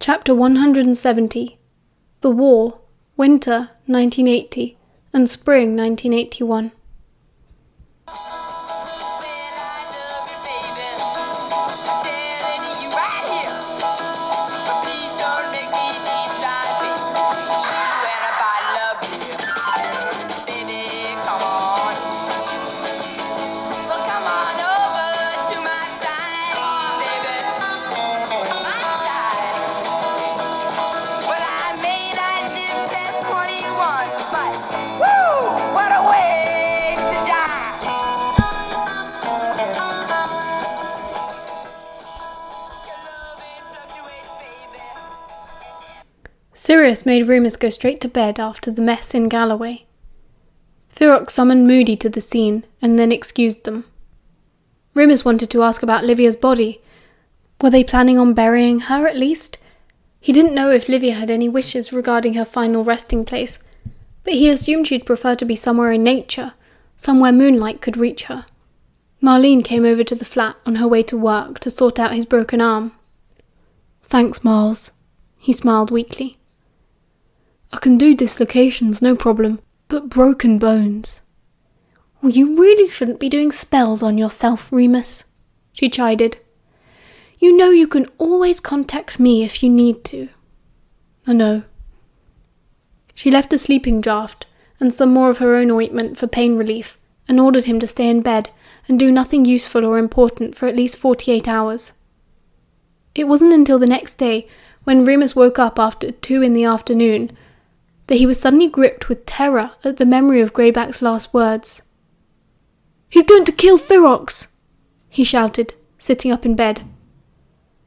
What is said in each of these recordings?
Chapter 170. The War, Winter 1980 and Spring 1981. Sirius made Remus go straight to bed after the mess in Galloway. Ferox summoned Moody to the scene and then excused them. Remus wanted to ask about Livia's body. Were they planning on burying her at least? He didn't know if Livia had any wishes regarding her final resting place, but he assumed she'd prefer to be somewhere in nature, somewhere moonlight could reach her. Marlene came over to the flat on her way to work to sort out his broken arm. "Thanks, Miles," he smiled weakly. "I can do dislocations, no problem, but broken bones." "Well, you really shouldn't be doing spells on yourself, Remus," she chided. "You know you can always contact me if you need to." "I know." She left a sleeping draught and some more of her own ointment for pain relief and ordered him to stay in bed and do nothing useful or important for at least 48 hours. It wasn't until the next day, when Remus woke up after 2 in the afternoon, that he was suddenly gripped with terror at the memory of Greyback's last words. "He's going to kill Ferox!" he shouted, sitting up in bed.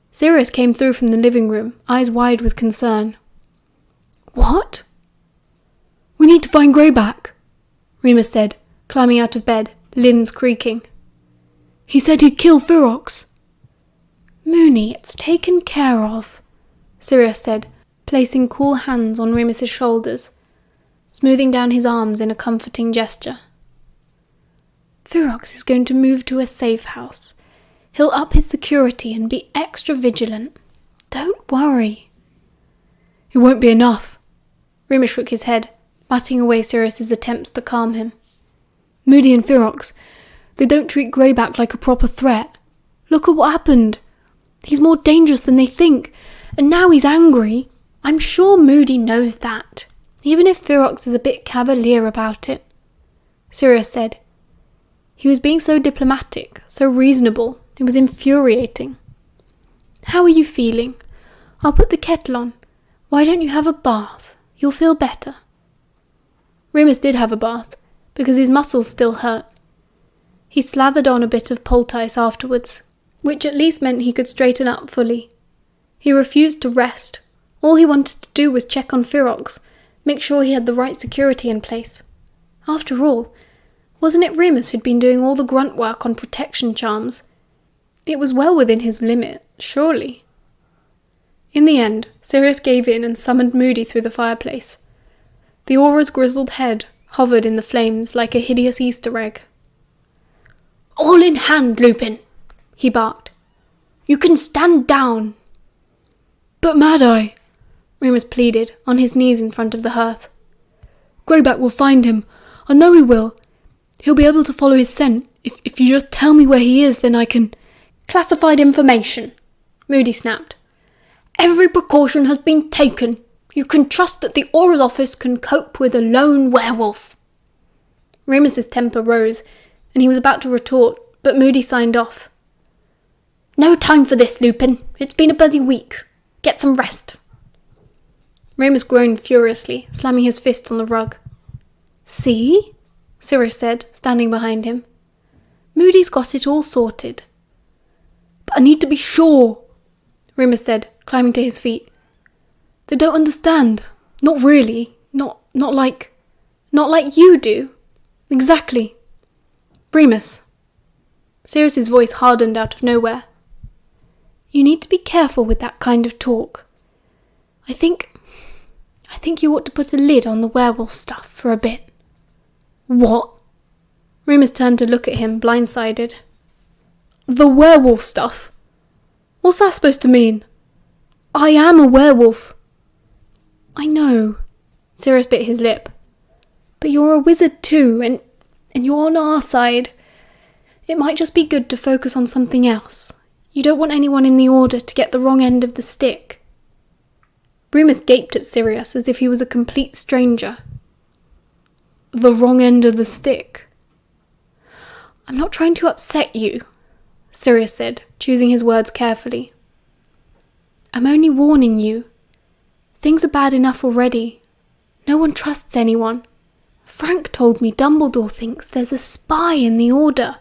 Sirius came through from the living room, eyes wide with concern. "What?" "We need to find Greyback," Remus said, climbing out of bed, limbs creaking. "He said he'd kill Ferox." "Mooney, it's taken care of," Sirius said, placing cool hands on Remus's shoulders, smoothing down his arms in a comforting gesture. "Ferox is going to move to a safe house. He'll up his security and be extra vigilant. Don't worry." "It won't be enough." Remus shook his head, batting away Sirius's attempts to calm him. "Moody and Ferox, they don't treat Greyback like a proper threat. Look at what happened. He's more dangerous than they think, and now he's angry. I'm sure Moody knows that, even if Ferox is a bit cavalier about it," Sirius said. He was being so diplomatic, so reasonable, it was infuriating. "How are you feeling? I'll put the kettle on. Why don't you have a bath? You'll feel better." Remus did have a bath, because his muscles still hurt. He slathered on a bit of poultice afterwards, which at least meant he could straighten up fully. He refused to rest. All he wanted to do was check on Ferox, make sure he had the right security in place. After all, wasn't it Remus who'd been doing all the grunt work on protection charms? It was well within his limit, surely. In the end, Sirius gave in and summoned Moody through the fireplace. The Aura's grizzled head hovered in the flames like a hideous Easter egg. "All in hand, Lupin," he barked. "You can stand down." "But Mad-Eye," Remus pleaded, on his knees in front of the hearth. "Greyback will find him. I know he will. He'll be able to follow his scent. If you just tell me where he is, then I can—" "Classified information," Moody snapped. "Every precaution has been taken. You can trust that the Aura's office can cope with a lone werewolf." Remus's temper rose, and he was about to retort, but Moody signed off. "No time for this, Lupin. It's been a busy week. Get some rest." Remus groaned furiously, slamming his fist on the rug. "See?" Sirius said, standing behind him. "Moody's got it all sorted." "But I need to be sure," Remus said, climbing to his feet. "They don't understand. Not really. Not like you do. Exactly. Remus." Sirius's voice hardened out of nowhere. "You need to be careful with that kind of talk. I think you ought to put a lid on the werewolf stuff for a bit." "What?" Remus turned to look at him, blindsided. "The werewolf stuff? What's that supposed to mean?" I am a werewolf. I know. Sirius bit his lip. But you're a wizard too, and you're on our side. It might just be good to focus on something else. You don't want anyone in the Order to get the wrong end of the stick. Remus gaped at Sirius as if he was a complete stranger. The wrong end of the stick? I'm not trying to upset you, Sirius said, choosing his words carefully. I'm only warning you. Things are bad enough already. No one trusts anyone. Frank told me Dumbledore thinks there's a spy in the Order.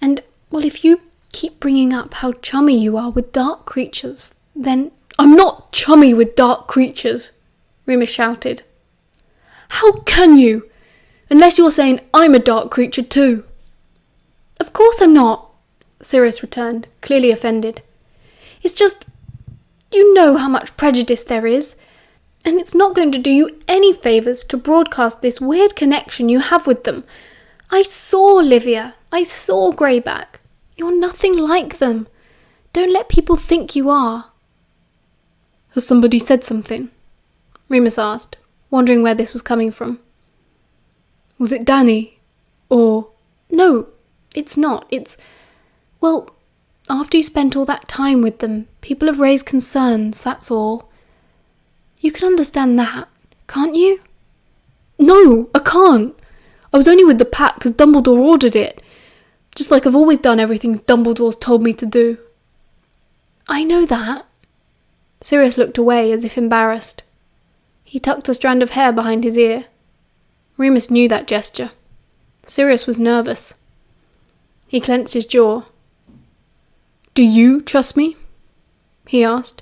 And, well, if you keep bringing up how chummy you are with dark creatures, then... I'm not chummy with dark creatures, Remus shouted. How can you? Unless you're saying I'm a dark creature too. Of course I'm not, Sirius returned, clearly offended. It's just, you know how much prejudice there is, and it's not going to do you any favours to broadcast this weird connection you have with them. I saw Livia. I saw Greyback. You're nothing like them. Don't let people think you are. Has somebody said something? Remus asked, wondering where this was coming from. Was it Danny? Or... No, it's not. It's... Well, after you spent all that time with them, people have raised concerns, that's all. You can understand that, can't you? No, I can't. I was only with the pack because Dumbledore ordered it. Just like I've always done everything Dumbledore's told me to do. I know that. Sirius looked away as if embarrassed. He tucked a strand of hair behind his ear. Remus knew that gesture. Sirius was nervous. He clenched his jaw. Do you trust me? He asked,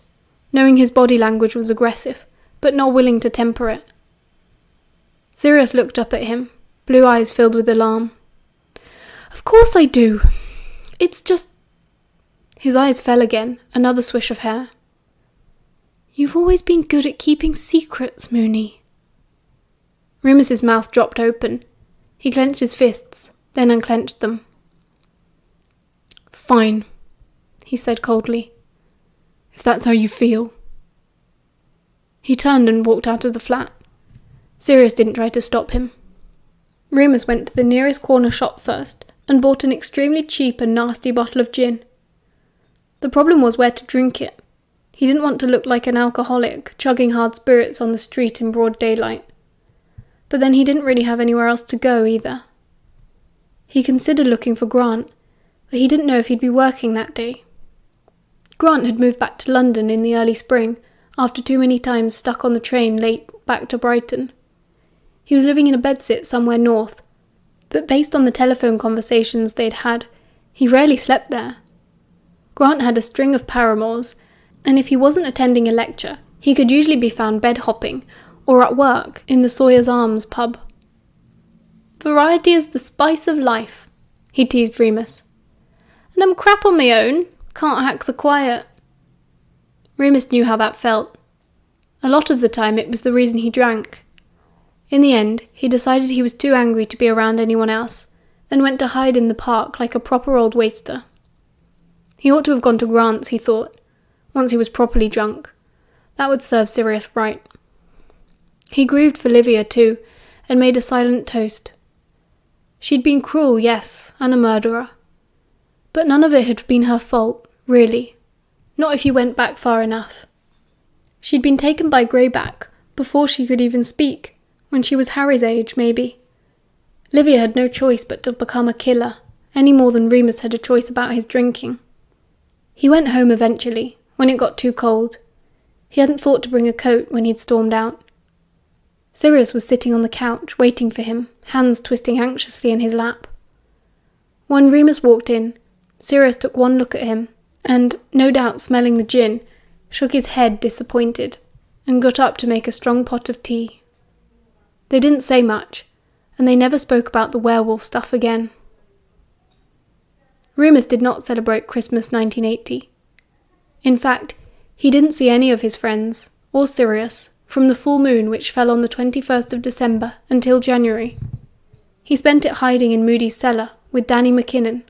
knowing his body language was aggressive, but not willing to temper it. Sirius looked up at him, blue eyes filled with alarm. Of course I do. It's just... His eyes fell again, another swish of hair. You've always been good at keeping secrets, Moony. Remus's mouth dropped open. He clenched his fists, then unclenched them. Fine, he said coldly. If that's how you feel. He turned and walked out of the flat. Sirius didn't try to stop him. Remus went to the nearest corner shop first and bought an extremely cheap and nasty bottle of gin. The problem was where to drink it. He didn't want to look like an alcoholic, chugging hard spirits on the street in broad daylight. But then he didn't really have anywhere else to go either. He considered looking for Grant, but he didn't know if he'd be working that day. Grant had moved back to London in the early spring, after too many times stuck on the train late back to Brighton. He was living in a bedsit somewhere north, but based on the telephone conversations they'd had, he rarely slept there. Grant had a string of paramours, and if he wasn't attending a lecture, he could usually be found bed-hopping or at work in the Sawyer's Arms pub. Variety is the spice of life, he teased Remus. And I'm crap on my own, can't hack the quiet. Remus knew how that felt. A lot of the time it was the reason he drank. In the end, he decided he was too angry to be around anyone else, and went to hide in the park like a proper old waster. He ought to have gone to Grant's, he thought, once he was properly drunk. That would serve Sirius right. He grieved for Livia too, and made a silent toast. She'd been cruel, yes, and a murderer. But none of it had been her fault, really. Not if you went back far enough. She'd been taken by Greyback before she could even speak, when she was Harry's age, maybe. Livia had no choice but to become a killer, any more than Remus had a choice about his drinking. He went home eventually, when it got too cold. He hadn't thought to bring a coat when he'd stormed out. Sirius was sitting on the couch, waiting for him, hands twisting anxiously in his lap. When Remus walked in, Sirius took one look at him, and, no doubt smelling the gin, shook his head disappointed, and got up to make a strong pot of tea. They didn't say much, and they never spoke about the werewolf stuff again. Remus did not celebrate Christmas 1980. In fact, he didn't see any of his friends, or Sirius, from the full moon which fell on the 21st of December until January. He spent it hiding in Moody's cellar with Danny McKinnon.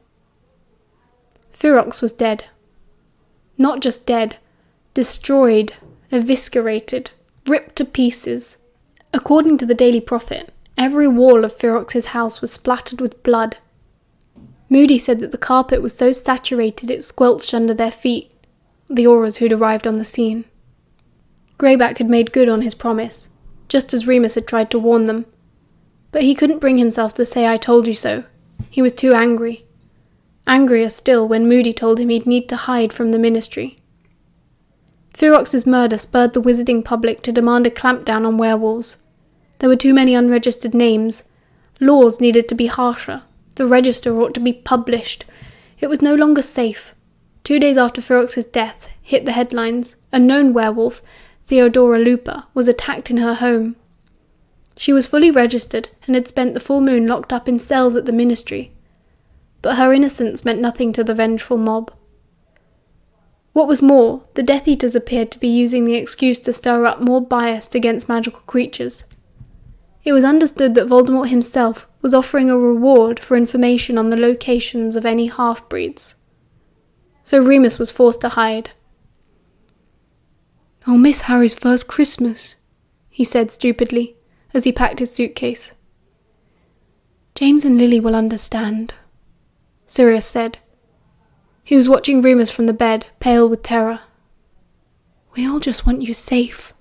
Ferox was dead. Not just dead, Destroyed, eviscerated, ripped to pieces. According to the Daily Prophet, every wall of Ferox's house was splattered with blood. Moody said that the carpet was so saturated it squelched under their feet, the Aurors who'd arrived on the scene. Greyback had made good on his promise, just as Remus had tried to warn them. But he couldn't bring himself to say "I told you so." He was too angry. Angrier still when Moody told him he'd need to hide from the Ministry. Ferox's murder spurred the wizarding public to demand a clampdown on werewolves. There were too many unregistered names. Laws needed to be harsher. The register ought to be published. It was no longer safe. 2 days after Ferox's death hit the headlines, a known werewolf, Theodora Lupa, was attacked in her home. She was fully registered and had spent the full moon locked up in cells at the Ministry. But her innocence meant nothing to the vengeful mob. What was more, the Death Eaters appeared to be using the excuse to stir up more bias against magical creatures. It was understood that Voldemort himself was offering a reward for information on the locations of any half-breeds. So Remus was forced to hide. "I'll miss Harry's first Christmas," he said stupidly, as he packed his suitcase. "James and Lily will understand," Sirius said. He was watching Remus from the bed, pale with terror. "We all just want you safe."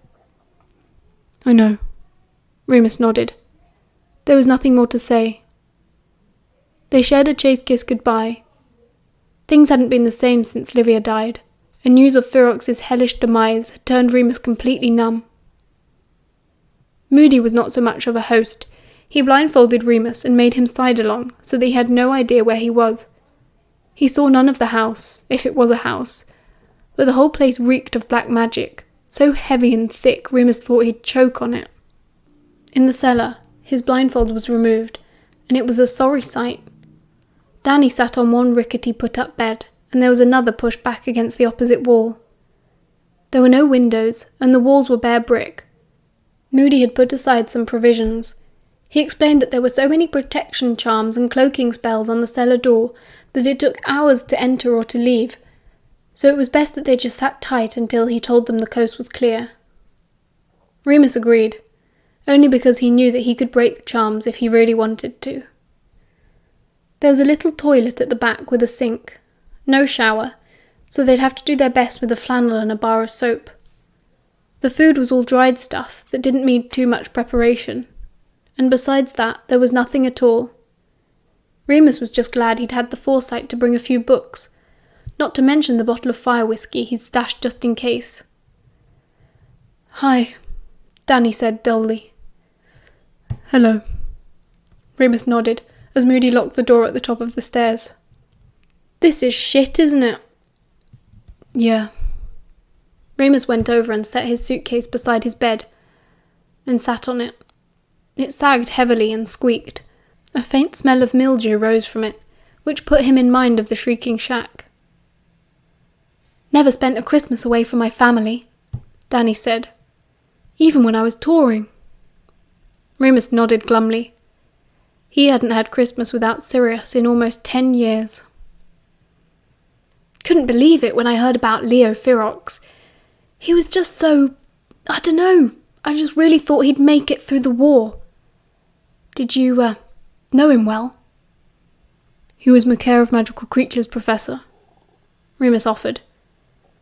"I know." Remus nodded. There was nothing more to say. They shared a chaste kiss goodbye. Things hadn't been the same since Livia died, and news of Ferox's hellish demise had turned Remus completely numb. Moody was not so much of a host. He blindfolded Remus and made him side along, so that he had no idea where he was. He saw none of the house, if it was a house, but the whole place reeked of black magic, so heavy and thick Remus thought he'd choke on it. In the cellar, his blindfold was removed, and it was a sorry sight. Danny sat on one rickety put-up bed, and there was another pushed back against the opposite wall. There were no windows, and the walls were bare brick. Moody had put aside some provisions. He explained that there were so many protection charms and cloaking spells on the cellar door that it took hours to enter or to leave, so it was best that they just sat tight until he told them the coast was clear. Remus agreed, only because he knew that he could break the charms if he really wanted to. There was a little toilet at the back with a sink. No shower, so they'd have to do their best with a flannel and a bar of soap. The food was all dried stuff that didn't need too much preparation, and besides that there was nothing at all. Remus was just glad he'd had the foresight to bring a few books, not to mention the bottle of fire whiskey he'd stashed just in case. "Hi," Danny said dully. "Hello." Remus nodded as Moody locked the door at the top of the stairs. "This is shit, isn't it?" "Yeah." Remus went over and set his suitcase beside his bed, then sat on it. It sagged heavily and squeaked. A faint smell of mildew rose from it, which put him in mind of the shrieking shack. "Never spent a Christmas away from my family," Danny said. "Even when I was touring." Remus nodded glumly. He hadn't had Christmas without Sirius in almost 10 years. "Couldn't believe it when I heard about Leo Ferox. He was just so... I don't know. I just really thought he'd make it through the war. Did you, know him well?" "He was Macaire of Magical Creatures, Professor," Remus offered.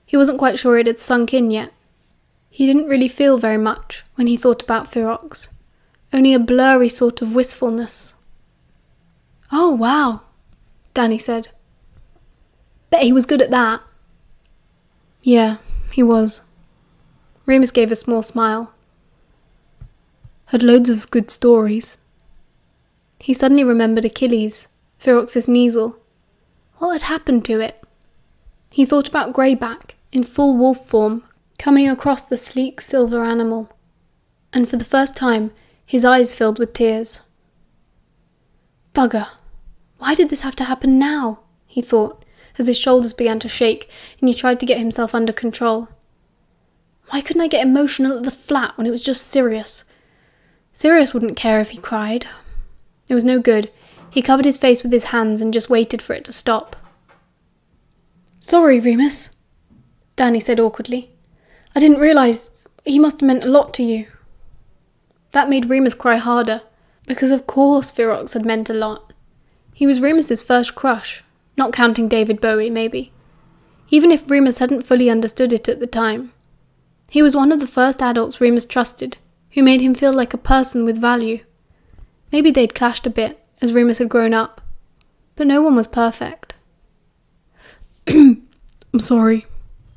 He wasn't quite sure it had sunk in yet. He didn't really feel very much when he thought about Ferox. Only a blurry sort of wistfulness. "Oh, wow," Danny said. "Bet he was good at that." "Yeah, he was." Remus gave a small smile. "Had loads of good stories." He suddenly remembered Achilles, Ferox's Kneasel. What had happened to it? He thought about Greyback, in full wolf form, coming across the sleek silver animal, and for the first time his eyes filled with tears. "Bugger, why did this have to happen now?" he thought, as his shoulders began to shake and he tried to get himself under control. Why couldn't I get emotional at the flat when it was just Sirius? Sirius wouldn't care if he cried. It was no good. He covered his face with his hands and just waited for it to stop. "Sorry, Remus," Danny said awkwardly. I didn't realise he must have meant a lot to you. That made Remus cry harder, because of course Ferox had meant a lot. He was Remus's first crush, not counting David Bowie, maybe. Even if Remus hadn't fully understood it at the time. He was one of the first adults Remus trusted, who made him feel like a person with value. Maybe they'd clashed a bit, as Remus had grown up, but no one was perfect. I'm sorry,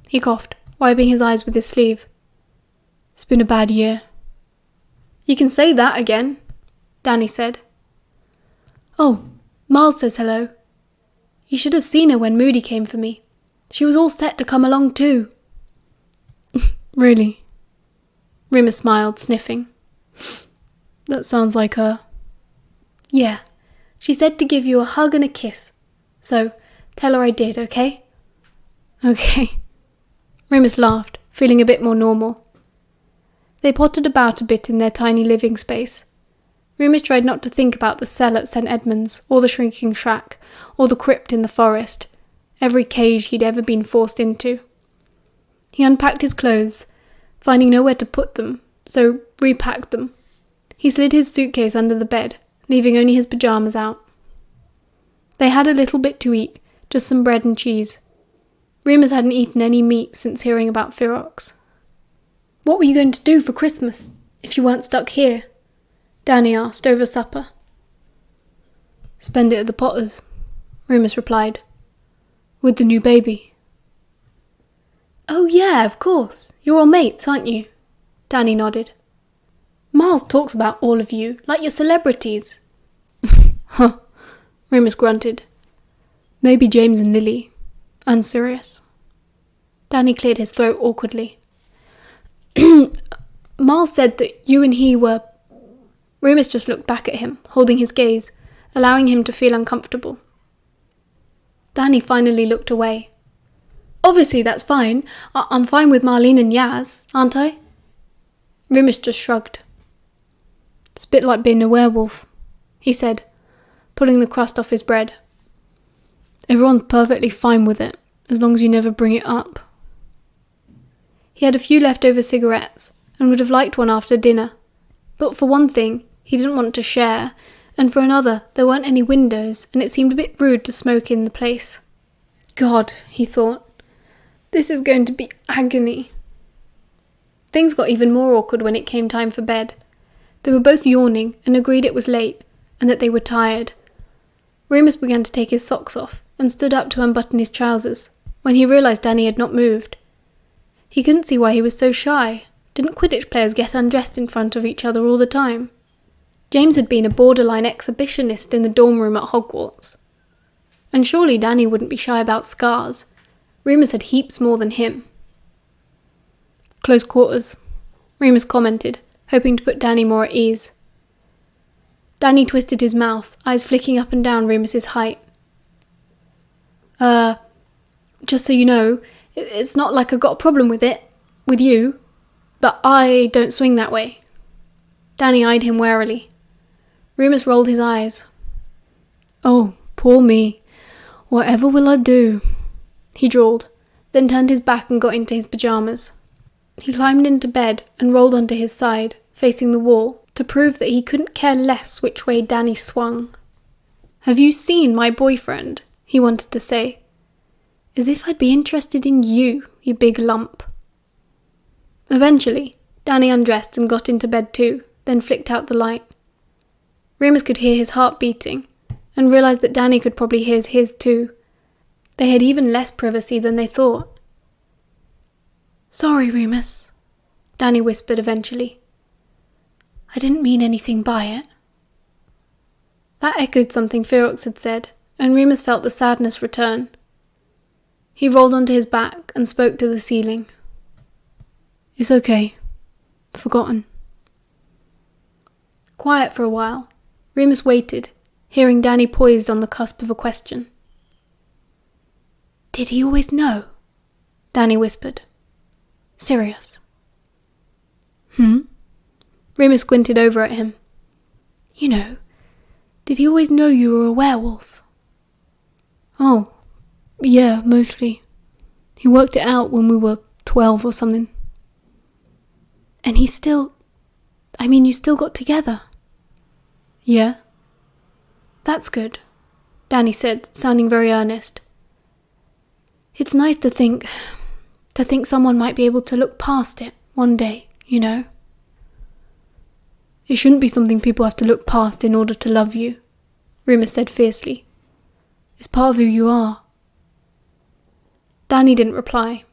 he coughed, wiping his eyes with his sleeve. It's been a bad year. You can say that again, Danny said. Oh, Miles says hello. You should have seen her when Moody came for me. She was all set to come along too. Really? Remus smiled, sniffing. That sounds like her. Yeah, she said to give you a hug and a kiss. So, tell her I did, okay? Okay. Remus laughed, feeling a bit more normal. They pottered about a bit in their tiny living space. Remus tried not to think about the cell at St. Edmund's, or the shrinking shack, or the crypt in the forest, every cage he'd ever been forced into. He unpacked his clothes, finding nowhere to put them, so repacked them. He slid his suitcase under the bed, leaving only his pyjamas out. They had a little bit to eat, just some bread and cheese. Remus hadn't eaten any meat since hearing about Ferox. What were you going to do for Christmas, if you weren't stuck here? Danny asked over supper. Spend it at the Potters, Remus replied. With the new baby. Oh yeah, of course. You're all mates, aren't you? Danny nodded. Miles talks about all of you, like you're celebrities. Huh, Remus grunted. Maybe James and Lily. And Sirius. Danny cleared his throat awkwardly. Miles said that you and he were... Remus just looked back at him, holding his gaze, allowing him to feel uncomfortable. Danny finally looked away. Obviously that's fine. I'm fine with Marlene and Yaz, aren't I? Remus just shrugged. It's a bit like being a werewolf, he said, pulling the crust off his bread. Everyone's perfectly fine with it, as long as you never bring it up. He had a few leftover cigarettes, and would have liked one after dinner. But for one thing, he didn't want to share, and for another, there weren't any windows, and it seemed a bit rude to smoke in the place. God, he thought. This is going to be agony. Things got even more awkward when it came time for bed. They were both yawning and agreed it was late, and that they were tired. Remus began to take his socks off and stood up to unbutton his trousers, when he realised Danny had not moved. He couldn't see why he was so shy. Didn't Quidditch players get undressed in front of each other all the time? James had been a borderline exhibitionist in the dorm room at Hogwarts. And surely Danny wouldn't be shy about scars. Remus had heaps more than him. Close quarters, Remus commented, hoping to put Danny more at ease. Danny twisted his mouth, eyes flicking up and down Remus's height. Just so you know, it's not like I've got a problem with it, with you, but I don't swing that way. Danny eyed him warily. Remus rolled his eyes. Oh, poor me. Whatever will I do? He drawled, then turned his back and got into his pyjamas. He climbed into bed and rolled onto his side, facing the wall, to prove that he couldn't care less which way Danny swung. Have you seen my boyfriend? He wanted to say. As if I'd be interested in you, you big lump. Eventually, Danny undressed and got into bed too, then flicked out the light. Remus could hear his heart beating, and realised that Danny could probably hear his too. They had even less privacy than they thought. Sorry, Remus, Danny whispered eventually. I didn't mean anything by it. That echoed something Ferox had said, and Remus felt the sadness return. He rolled onto his back and spoke to the ceiling. It's okay. Forgotten. Quiet for a while, Remus waited, hearing Danny poised on the cusp of a question. Did he always know? Danny whispered. Sirius. Remus squinted over at him. You know, did he always know you were a werewolf? Oh, yeah, mostly. He worked it out when we were 12 or something. And you still got together. Yeah. That's good, Danny said, sounding very earnest. It's nice to think someone might be able to look past it one day, you know. It shouldn't be something people have to look past in order to love you, Remus said fiercely. It's part of who you are. Danny didn't reply.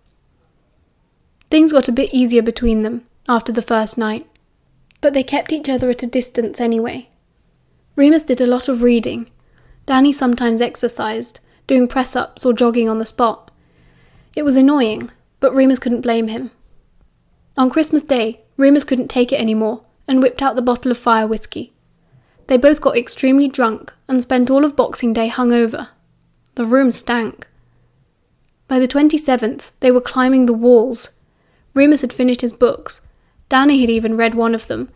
Things got a bit easier between them after the first night, but they kept each other at a distance anyway. Remus did a lot of reading. Danny sometimes exercised, doing press-ups or jogging on the spot. It was annoying, but Remus couldn't blame him. On Christmas Day, Remus couldn't take it anymore and whipped out the bottle of fire whiskey. They both got extremely drunk and spent all of Boxing Day hungover. The room stank. By the 27th, they were climbing the walls. Remus had finished his books. Danny had even read one of them,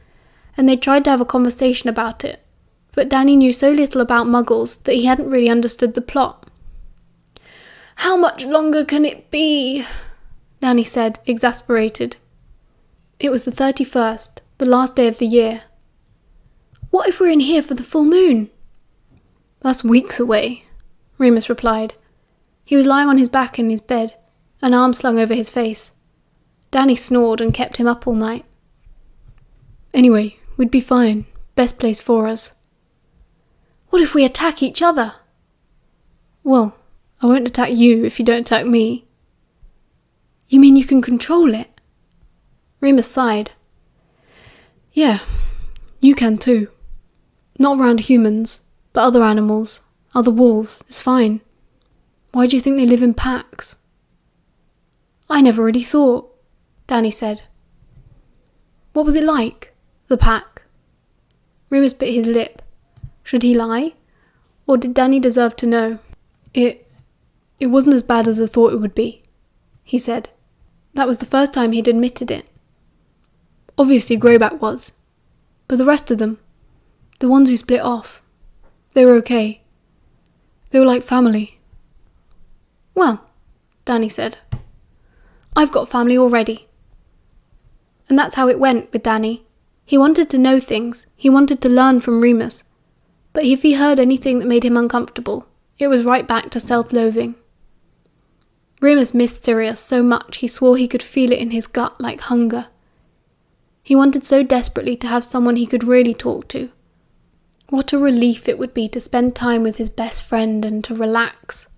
and they tried to have a conversation about it. But Danny knew so little about Muggles that he hadn't really understood the plot. "How much longer can it be?" Danny said, exasperated. It was the 31st, the last day of the year. "What if we're in here for the full moon?" "That's weeks away," Remus replied. He was lying on his back in his bed, an arm slung over his face. Danny snored and kept him up all night. "Anyway, we'd be fine. Best place for us." "What if we attack each other?" "Well, I won't attack you if you don't attack me." "You mean you can control it?" Remus sighed. "Yeah, you can too. Not around humans, but other animals, other wolves, it's fine. Why do you think they live in packs?" "I never really thought," Danny said. "What was it like, the pack?" Remus bit his lip. Should he lie? Or did Danny deserve to know? It wasn't as bad as I thought it would be," he said. That was the first time he'd admitted it. "Obviously Greyback was. But the rest of them, the ones who split off, they were okay. They were like family." "Well," Danny said, "I've got family already." And that's how it went with Danny. He wanted to know things. He wanted to learn from Remus. But if he heard anything that made him uncomfortable, it was right back to self-loathing. Remus missed Sirius so much he swore he could feel it in his gut like hunger. He wanted so desperately to have someone he could really talk to. What a relief it would be to spend time with his best friend and to relax.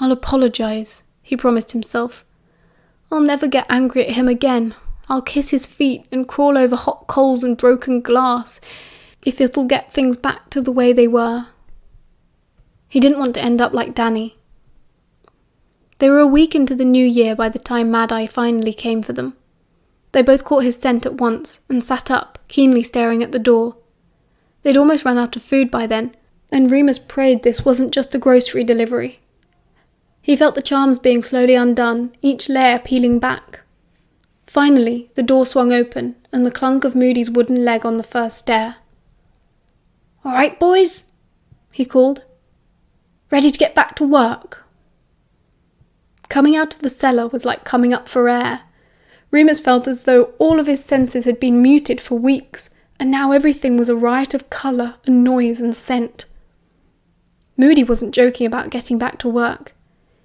"I'll apologise," he promised himself. "I'll never get angry at him again. I'll kiss his feet and crawl over hot coals and broken glass, if it'll get things back to the way they were." He didn't want to end up like Danny. They were a week into the new year by the time Mad Eye finally came for them. They both caught his scent at once and sat up, keenly staring at the door. They'd almost run out of food by then, and Remus prayed this wasn't just a grocery delivery. He felt the charms being slowly undone, each layer peeling back. Finally, the door swung open, and the clunk of Moody's wooden leg on the first stair. "All right, boys?" he called. "Ready to get back to work?" Coming out of the cellar was like coming up for air. Remus felt as though all of his senses had been muted for weeks, and now everything was a riot of colour and noise and scent. Moody wasn't joking about getting back to work.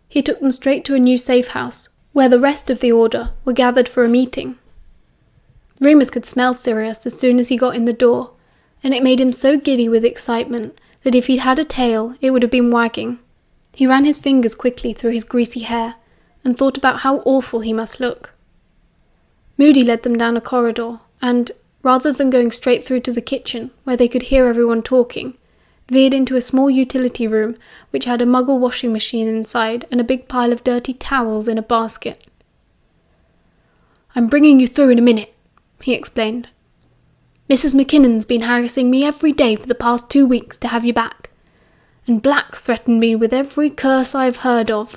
He took them straight to a new safe house, where the rest of the Order were gathered for a meeting. Remus could smell Sirius as soon as he got in the door, and it made him so giddy with excitement that if he'd had a tail, it would have been wagging. He ran his fingers quickly through his greasy hair and thought about how awful he must look. Moody led them down a corridor and, rather than going straight through to the kitchen, where they could hear everyone talking, veered into a small utility room which had a Muggle washing machine inside and a big pile of dirty towels in a basket. "I'm bringing you through in a minute," he explained. "Mrs. McKinnon's been harassing me every day for the past 2 weeks to have you back, and Black's threatened me with every curse I've heard of."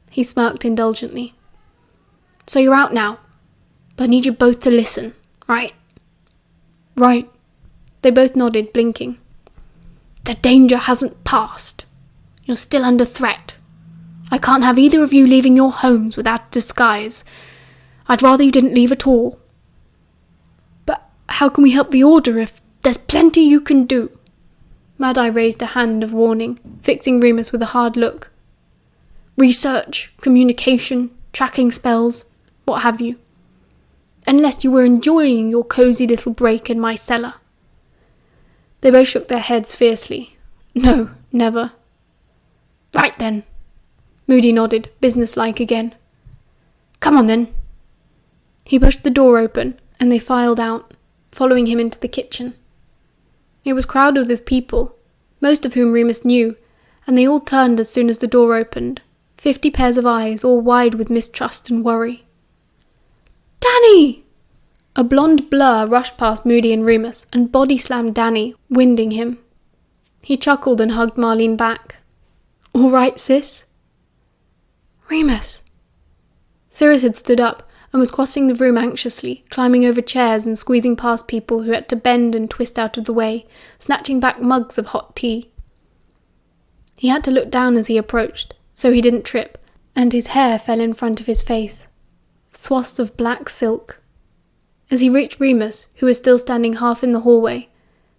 He smirked indulgently. "So you're out now, but I need you both to listen, right?" "Right." They both nodded, blinking. "The danger hasn't passed. You're still under threat. I can't have either of you leaving your homes without disguise. I'd rather you didn't leave at all. how can we help the Order if there's plenty you can do? Mad-Eye raised a hand of warning, fixing Remus with a hard look. Research, communication, tracking spells, what have you. Unless you were enjoying your cosy little break in my cellar. They both shook their heads fiercely. No, never. Right then. Moody nodded, businesslike again. Come on then. He pushed the door open, and they filed out, following him into the kitchen. It was crowded with people, most of whom Remus knew, and they all turned as soon as the door opened, 50 pairs of eyes, all wide with mistrust and worry. Danny! A blonde blur rushed past Moody and Remus and body-slammed Danny, winding him. He chuckled and hugged Marlene back. All right, sis? Remus! Sirius had stood up and was crossing the room anxiously, climbing over chairs and squeezing past people who had to bend and twist out of the way, snatching back mugs of hot tea. He had to look down as he approached, so he didn't trip, and his hair fell in front of his face. Swaths of black silk. As he reached Remus, who was still standing half in the hallway,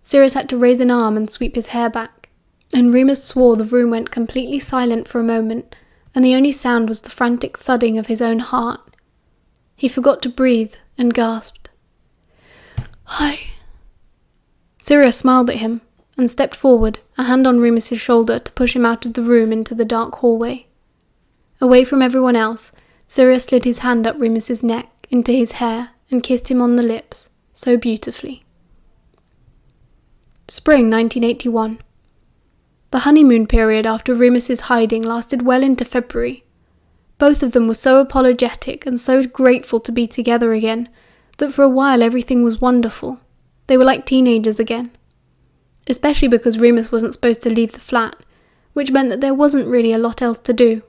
Sirius had to raise an arm and sweep his hair back, and Remus swore the room went completely silent for a moment, and the only sound was the frantic thudding of his own heart. He forgot to breathe and gasped. Hi. Sirius smiled at him and stepped forward, a hand on Remus's shoulder to push him out of the room into the dark hallway. Away from everyone else, Sirius slid his hand up Remus's neck into his hair and kissed him on the lips, so beautifully. Spring 1981. The honeymoon period after Remus's hiding lasted well into February. Both of them were so apologetic and so grateful to be together again that for a while everything was wonderful. They were like teenagers again. Especially because Remus wasn't supposed to leave the flat, which meant that there wasn't really a lot else to do.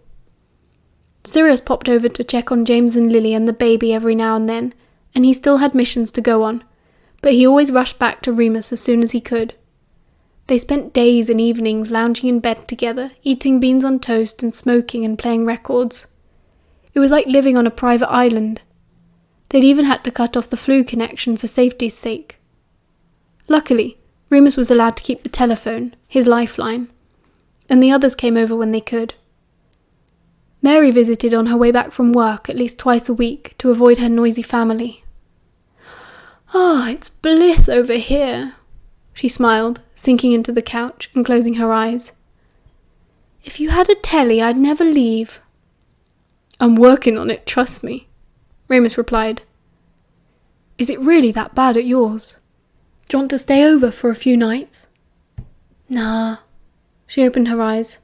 Sirius popped over to check on James and Lily and the baby every now and then, and he still had missions to go on, but he always rushed back to Remus as soon as he could. They spent days and evenings lounging in bed together, eating beans on toast and smoking and playing records. It was like living on a private island. They'd even had to cut off the flu connection for safety's sake. Luckily, Remus was allowed to keep the telephone, his lifeline, and the others came over when they could. Mary visited on her way back from work at least twice a week to avoid her noisy family. Ah, it's bliss over here, she smiled, sinking into the couch and closing her eyes. If you had a telly, I'd never leave. I'm working on it, trust me, Remus replied. Is it really that bad at yours? Do you want to stay over for a few nights? Nah. She opened her eyes.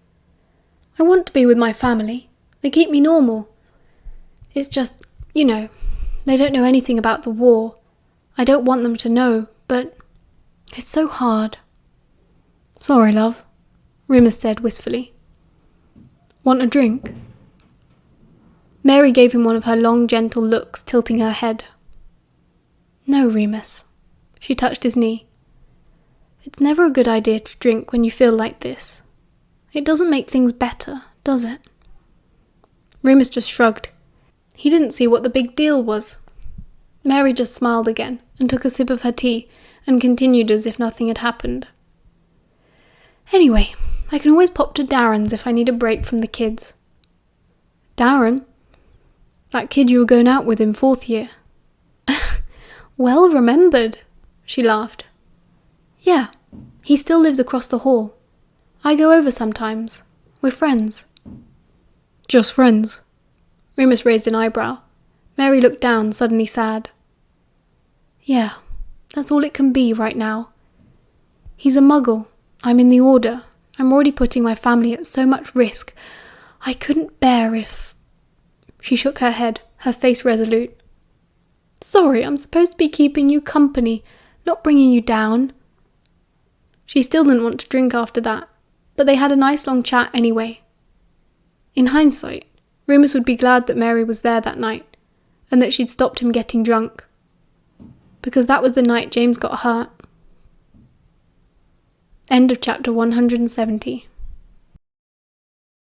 I want to be with my family. They keep me normal. It's just, they don't know anything about the war. I don't want them to know, but it's so hard. Sorry, love, Remus said wistfully. Want a drink? Mary gave him one of her long, gentle looks, tilting her head. No, Remus. She touched his knee. It's never a good idea to drink when you feel like this. It doesn't make things better, does it? Remus just shrugged. He didn't see what the big deal was. Mary just smiled again and took a sip of her tea and continued as if nothing had happened. Anyway, I can always pop to Darren's if I need a break from the kids. Darren? That kid you were going out with in 4th year. Well remembered, she laughed. Yeah, he still lives across the hall. I go over sometimes. We're friends. Just friends? Remus raised an eyebrow. Mary looked down, suddenly sad. Yeah, that's all it can be right now. He's a muggle. I'm in the Order. I'm already putting my family at so much risk. I couldn't bear if... She shook her head, her face resolute. Sorry, I'm supposed to be keeping you company, not bringing you down. She still didn't want to drink after that, but they had a nice long chat anyway. In hindsight, Remus would be glad that Mary was there that night, and that she'd stopped him getting drunk. Because that was the night James got hurt. End of chapter 170.